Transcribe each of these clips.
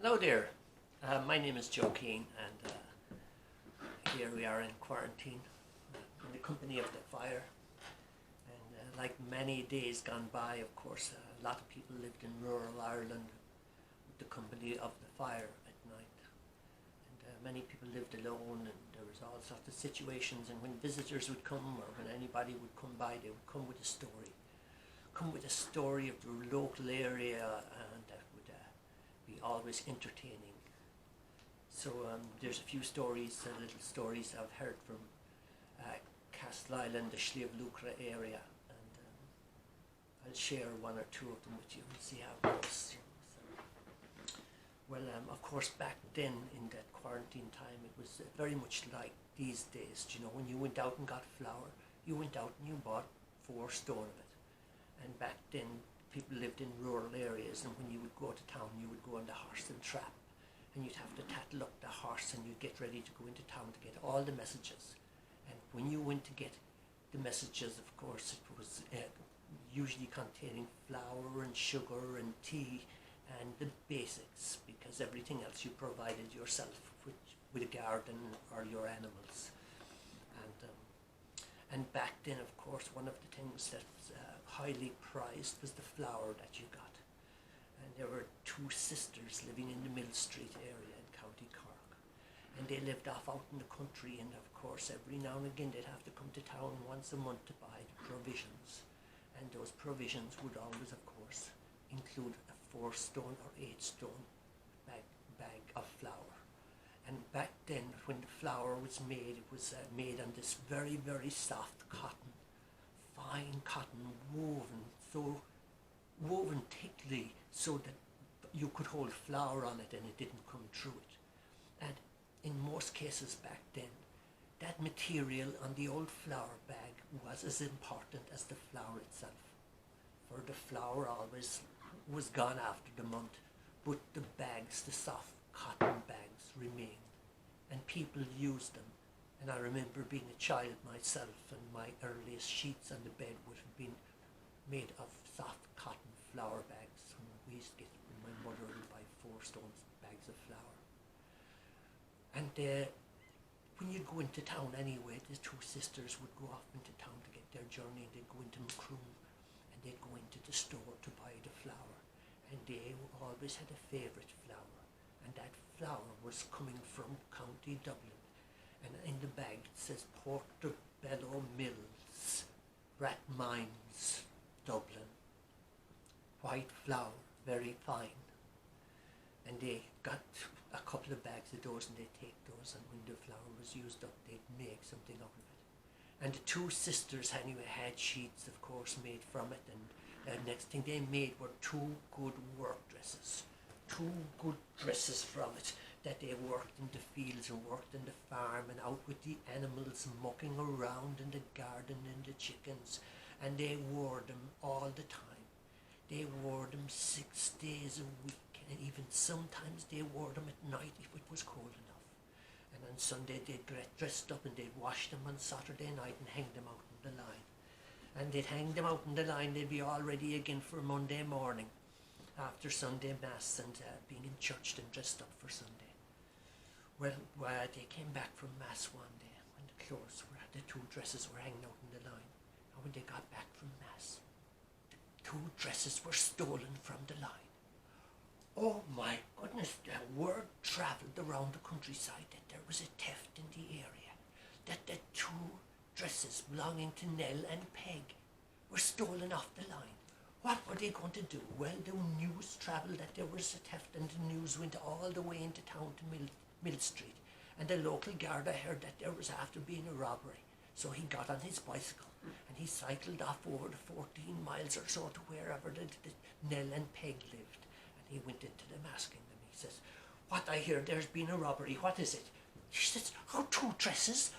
Hello there, my name is Joe Keane, and here we are in quarantine in the company of the fire. And like many days gone by, of course, a lot of people lived in rural Ireland with the company of the fire at night. And many people lived alone, and there was all sorts of situations, and when visitors would come or when anybody would come by, they would come with a story. Come with a story of the local area, and that would be always entertaining. So there's a few stories, little stories I've heard from Castle Island, the Sliabh area, and I'll share one or two of them with you and see how it goes. Well, of course, back then in that quarantine time, it was very much like these days. You know, when you went out and got flour, you went out and you bought 4 stone of it. And back then, people lived in rural areas, and when you would go to town, you would go on the horse and trap, and you'd have to tattle up the horse, and you'd get ready to go into town to get all the messages. And when you went to get the messages, of course, it was usually containing flour and sugar and tea and the basics, because everything else you provided yourself with a garden or your animals. And back then, of course, one of the things that was highly prized was the flour that you got. And there were 2 sisters living in the Mill Street area in County Cork. And they lived off out in the country, and of course every now and again they'd have to come to town once a month to buy the provisions. And those provisions would always, of course, include a 4 stone or 8 stone bag of flour. And back then, when the flour was made, it was made on this very, very soft cotton, fine cotton, woven thickly so that you could hold flour on it and it didn't come through it. And in most cases back then, that material on the old flour bag was as important as the flour itself. For the flour always was gone after the month, but the bags, the soft cotton bags, remained, and people used them. And I remember being a child myself, and my earliest sheets on the bed would have been made of soft cotton flour bags. We used to get, my mother would buy 4 stone bags of flour. And when you'd go into town anyway, the 2 sisters would go off into town to get their journey, and they'd go into Macroom, and they'd go into the store to buy the flour. And they always had a favourite flour, and that flour was coming from County Dublin. And in the bag it says Portobello Mills, Rathmines, Dublin. White flour, very fine. And they got a couple of bags of those, and they'd take those, and when the flour was used up, they'd make something out of it. And the 2 sisters anyway had sheets, of course, made from it, and the next thing they made were 2 good work dresses. 2 good dresses from it, that they worked in the fields and worked in the farm and out with the animals, mucking around in the garden and the chickens, and they wore them all the time. They wore them 6 days a week, and even sometimes they wore them at night if it was cold enough. And on Sunday they'd get dressed up, and they'd wash them on Saturday night and hang them out on the line. And they'd hang them out on the line, they'd be all ready again for Monday morning, after Sunday Mass and being in church and dressed up for Sunday. Well, they came back from Mass one day when the 2 dresses were hanging out on the line. And when they got back from Mass, the 2 dresses were stolen from the line. Oh my goodness, the word travelled around the countryside that there was a theft in the area, that the 2 dresses belonging to Nell and Peg were stolen off the line. What were they going to do? Well, the news travelled that there was a theft, and the news went all the way into town to Mill Street. And the local Garda heard that there was after being a robbery. So he got on his bicycle and he cycled off over the 14 miles or so to wherever the Nell and Peg lived. And he went into them asking them. He says, "What, I hear there's been a robbery. What is it?" She says, our 2 dresses,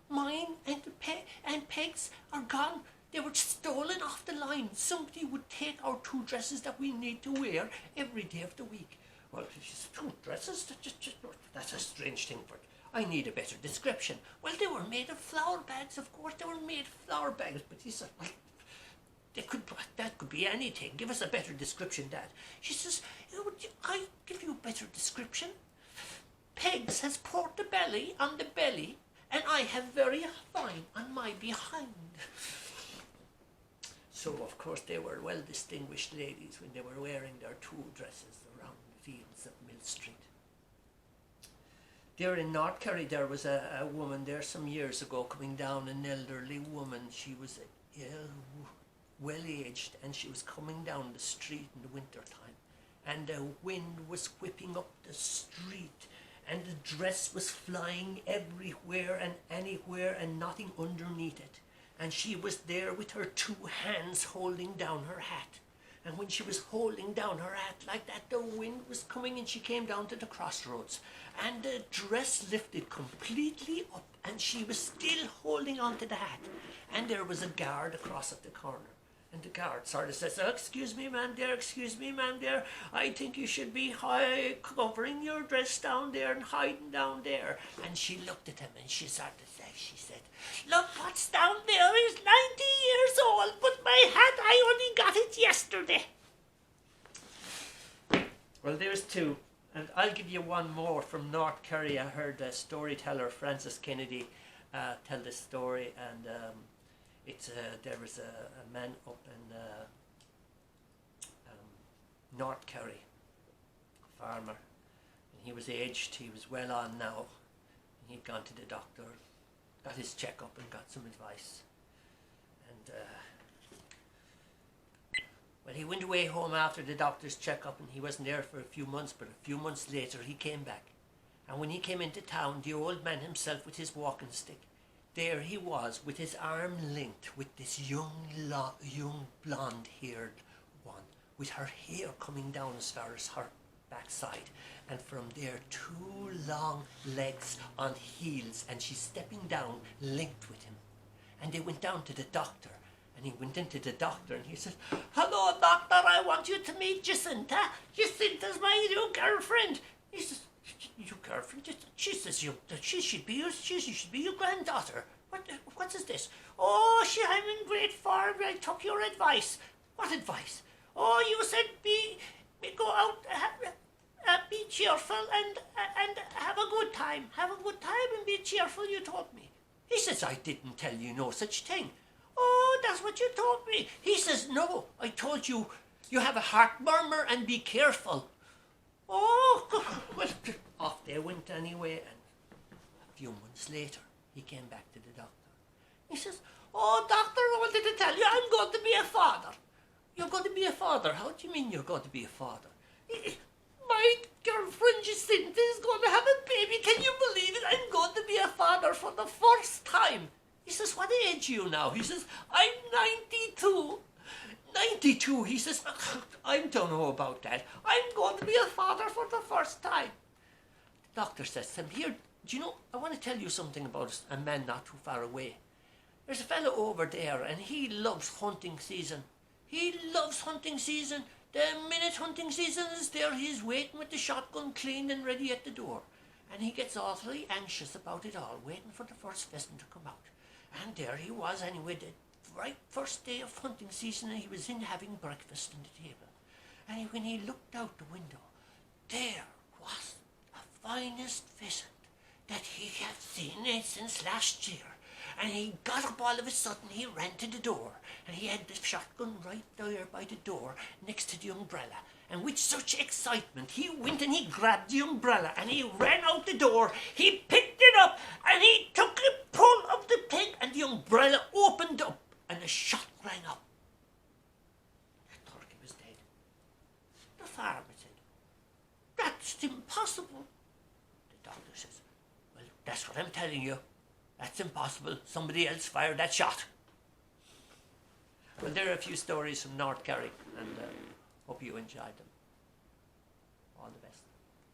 mine and Peg's are gone. They were stolen off the line. Somebody would take our 2 dresses that we need to wear every day of the week. Well, she says, 2 dresses? That's a strange thing for it. I need a better description. Well, they were made of flour bags, of course. They were made of flour bags. But he said, well, that could be anything. Give us a better description, Dad. She says, I give you a better description. Pegs has portobello on the belly, and I have very fine on my behind. So, of course, they were well-distinguished ladies when they were wearing their tulle dresses around the fields of Mill Street. There in North Kerry, there was a woman there some years ago coming down, an elderly woman. She was well-aged, and she was coming down the street in the winter time, and the wind was whipping up the street, and the dress was flying everywhere and anywhere, and nothing underneath it. And she was there with her two hands holding down her hat. And when she was holding down her hat like that, the wind was coming, and she came down to the crossroads. And the dress lifted completely up, and she was still holding on to the hat. And there was a guard across at the corner. And the guard sort of says, "Oh, excuse me, ma'am dear, I think you should be covering your dress down there and hiding down there." And she looked at him, and she said, "Look, what's down there is 90 years old, but my hat, I only got it yesterday." Well, there's two. And I'll give you one more from North Kerry. I heard a storyteller, Francis Kennedy, tell this story, and there was a man up in North Kerry, a farmer, and he was aged, he was well on now, and he'd gone to the doctor, got his checkup and got some advice, and well, he went away home after the doctor's checkup, and he wasn't there for a few months, but a few months later he came back, and when he came into town, the old man himself with his walking stick, there he was with his arm linked with this young blonde-haired one, with her hair coming down as far as her backside, and from there 2 long legs on heels, and she's stepping down linked with him. And they went down to the doctor, and he went into the doctor, and he said, "Hello, doctor, I want you to meet Jacinta. Jacinta's my new girlfriend." He says, "Your girlfriend?" She says, she should be your granddaughter. What is this?" "Oh, I'm in great form. I took your advice." "What advice?" "Oh, you said go out, be cheerful and have a good time. Have a good time and be cheerful, you told me." He says, "I didn't tell you no such thing." "Oh, that's what you told me." He says, "No, I told you have a heart murmur and be careful." "Oh, well, off they went anyway, and a few months later, he came back to the doctor. He says, "Oh, doctor, I wanted to tell you, I'm going to be a father." "You're going to be a father? How do you mean you're going to be a father?" "My girlfriend Jacinta is going to have a baby. Can you believe it? I'm going to be a father for the first time." He says, "What age are you now?" He says, "I'm 92. 92, he says, "I don't know about that. I'm going to be a father for the first time." The doctor says to him, "Here, do you know, I want to tell you something about a man not too far away. There's a fellow over there, and he loves hunting season. He loves hunting season. The minute hunting season is there, he's waiting with the shotgun cleaned and ready at the door. And he gets awfully anxious about it all, waiting for the first pheasant to come out. And there he was anyway, the right first day of hunting season, and he was in having breakfast on the table. And when he looked out the window, there was the finest pheasant that he had seen since last year. And he got up all of a sudden, he ran to the door, and he had the shotgun right there by the door next to the umbrella. And with such excitement, he went and he grabbed the umbrella, and he ran out the door, he picked it up, and he took a pull of the peg, and the umbrella opened up, and the shot rang out. The turkey was dead. The farmer said, "That's impossible." The doctor says, "Well, that's what I'm telling you. That's impossible. Somebody else fired that shot." Well, there are a few stories from North Kerry, and hope you enjoyed them.